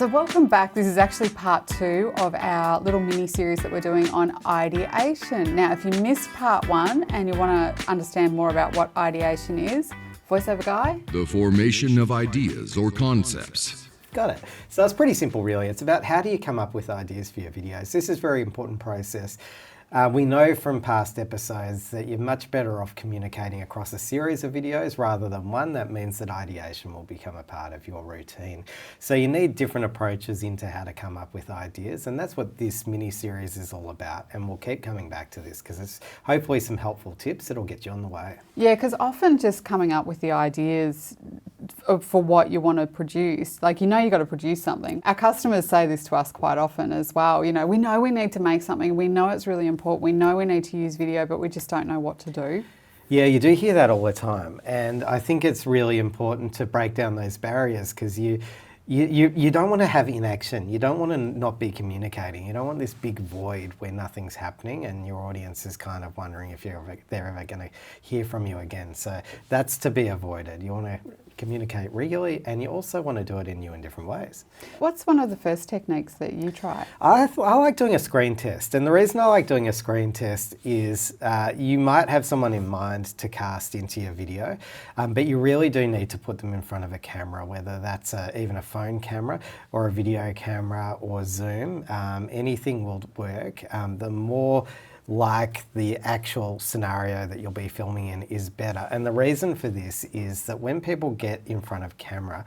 So welcome back. This is actually part 2 of our little mini series that we're doing on ideation. Now, if you missed part 1 and you want to understand more about what ideation is, voiceover guy? The formation of ideas or concepts. Got it. So it's pretty simple, really. It's about how do you come up with ideas for your videos. This is a very important process. We know from past episodes that you're much better off communicating across a series of videos rather than one. That means that ideation will become a part of your routine. So you need different approaches into how to come up with ideas, and that's what this mini-series is all about. And we'll keep coming back to this because it's hopefully some helpful tips that'll get you on the way. Yeah, because often just coming up with the ideas for what you want to produce, like, you know, you got to produce something. Our customers say this to us quite often as well. You know we need to make something. We know it's really important. We know we need to use video, but we just don't know what to do. Yeah, you do hear that all the time. And I think it's really important to break down those barriers because you don't want to have inaction. You don't want to not be communicating. You don't want this big void where nothing's happening and your audience is kind of wondering if they're ever going to hear from you again. So that's to be avoided. You want to communicate regularly, and you also want to do it in new and different ways. What's one of the first techniques that you try? I like doing a screen test, and the reason I like doing a screen test is you might have someone in mind to cast into your video, but you really do need to put them in front of a camera, whether that's even a phone camera or a video camera or Zoom. Anything will work. The more like the actual scenario that you'll be filming in is better. And the reason for this is that when people get in front of camera,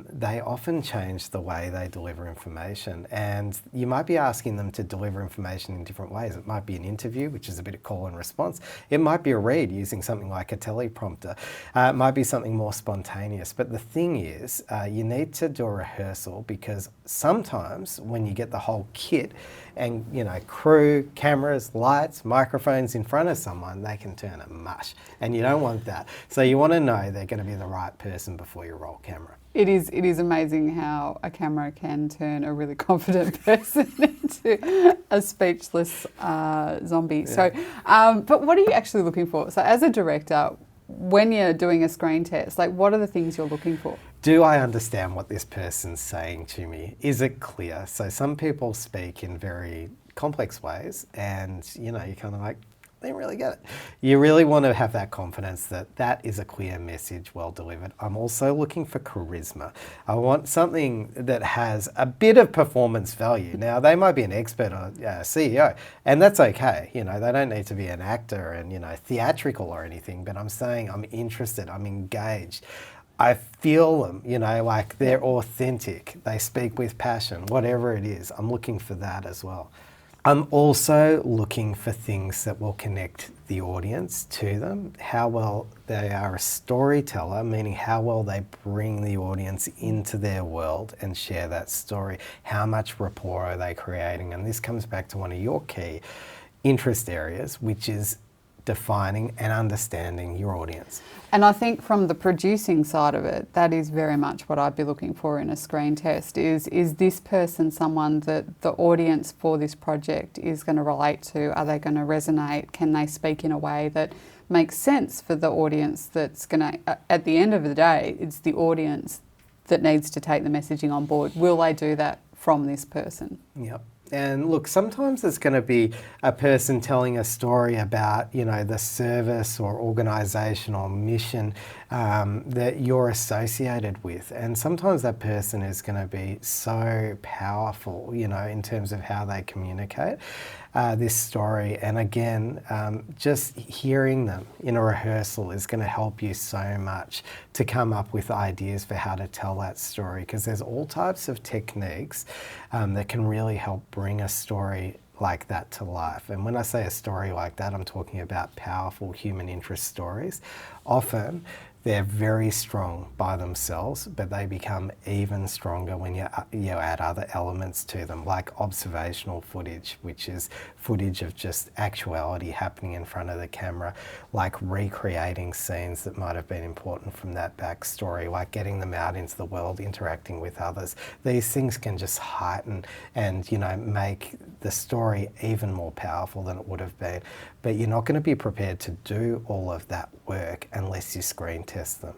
they often change the way they deliver information. And you might be asking them to deliver information in different ways. It might be an interview, which is a bit of call and response. It might be a read using something like a teleprompter. It might be something more spontaneous. But the thing is, you need to do a rehearsal, because sometimes when you get the whole kit and, you know, crew, cameras, lights, microphones in front of someone, they can turn a mush, and you don't want that. So you want to know they're going to be the right person before you roll camera. It is amazing how a camera can turn a really confident person into a speechless zombie. Yeah. So, but what are you actually looking for? So as a director, when you're doing a screen test, like, what are the things you're looking for? Do I understand what this person's saying to me? Is it clear? So some people speak in very complex ways, and, you know, you're kind of like, they didn't really get it. You really want to have that confidence that that is a clear message, well delivered. I'm also looking for charisma. I want something that has a bit of performance value. Now, they might be an expert or a CEO, and that's okay. You know, they don't need to be an actor and, you know, theatrical or anything, but I'm saying I'm interested, I'm engaged. I feel them, you know, like they're authentic. They speak with passion, whatever it is. I'm looking for that as well. I'm also looking for things that will connect the audience to them, how well they are a storyteller, meaning how well they bring the audience into their world and share that story. How much rapport are they creating? And this comes back to one of your key interest areas, which is defining and understanding your audience. And I think from the producing side of it, that is very much what I'd be looking for in a screen test. Is this person someone that the audience for this project is going to relate to? Are they going to resonate? Can they speak in a way that makes sense for the audience that's going to, at the end of the day, it's the audience that needs to take the messaging on board. Will they do that from this person? Yep. And look, sometimes it's going to be a person telling a story about, you know, the service or organisation or mission that you're associated with. And sometimes that person is going to be so powerful, you know, in terms of how they communicate this story. And again, just hearing them in a rehearsal is going to help you so much to come up with ideas for how to tell that story, because there's all types of techniques that can really help bring a story like that to life. And when I say a story like that, I'm talking about powerful human interest stories. Often they're very strong by themselves, but they become even stronger when you add other elements to them, like observational footage, which is footage of just actuality happening in front of the camera, like recreating scenes that might have been important from that backstory, like getting them out into the world, interacting with others. These things can just heighten and, you know, make the story even more powerful than it would have been. But you're not going to be prepared to do all of that work unless you screen test them.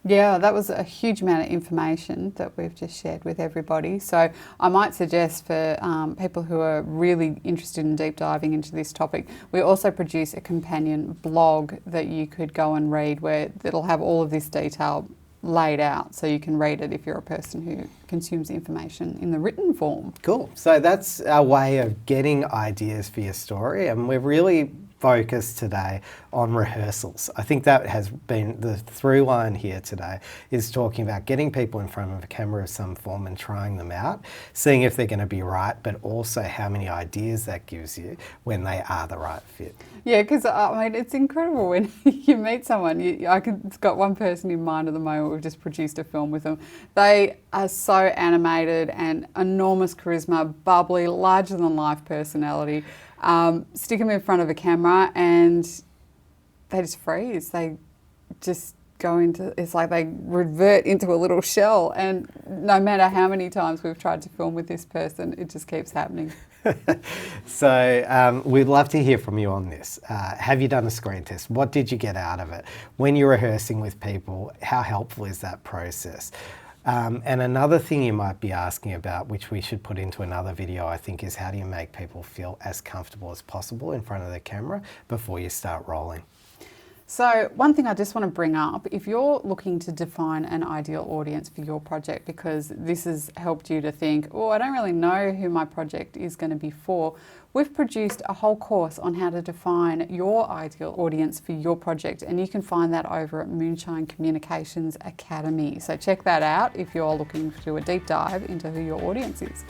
Yeah, that was a huge amount of information that we've just shared with everybody. So I might suggest for people who are really interested in deep diving into this topic, we also produce a companion blog that you could go and read, where it'll have all of this detail laid out, so you can read it if you're a person who consumes information in the written form. Cool. So that's our way of getting ideas for your story, and we're really focused today on rehearsals. I think that has been the through line here today, is talking about getting people in front of a camera of some form and trying them out, seeing if they're going to be right, but also how many ideas that gives you when they are the right fit. Yeah, because I mean, it's incredible when you meet someone. I've got one person in mind at the moment. We've just produced a film with them. They are so animated and enormous charisma, bubbly, larger than life personality. Stick them in front of a camera and they just freeze. They just go into, it's like they revert into a little shell, and no matter how many times we've tried to film with this person, it just keeps happening. So we'd love to hear from you on this. Have you done a screen test? What did you get out of it? When you're rehearsing with people, how helpful is that process? And another thing you might be asking about, which we should put into another video, I think, is how do you make people feel as comfortable as possible in front of the camera before you start rolling? So one thing I just want to bring up, if you're looking to define an ideal audience for your project, because this has helped you to think, oh, I don't really know who my project is going to be for, we've produced a whole course on how to define your ideal audience for your project, and you can find that over at Moonshine Communications Academy. So check that out if you're looking to do a deep dive into who your audience is.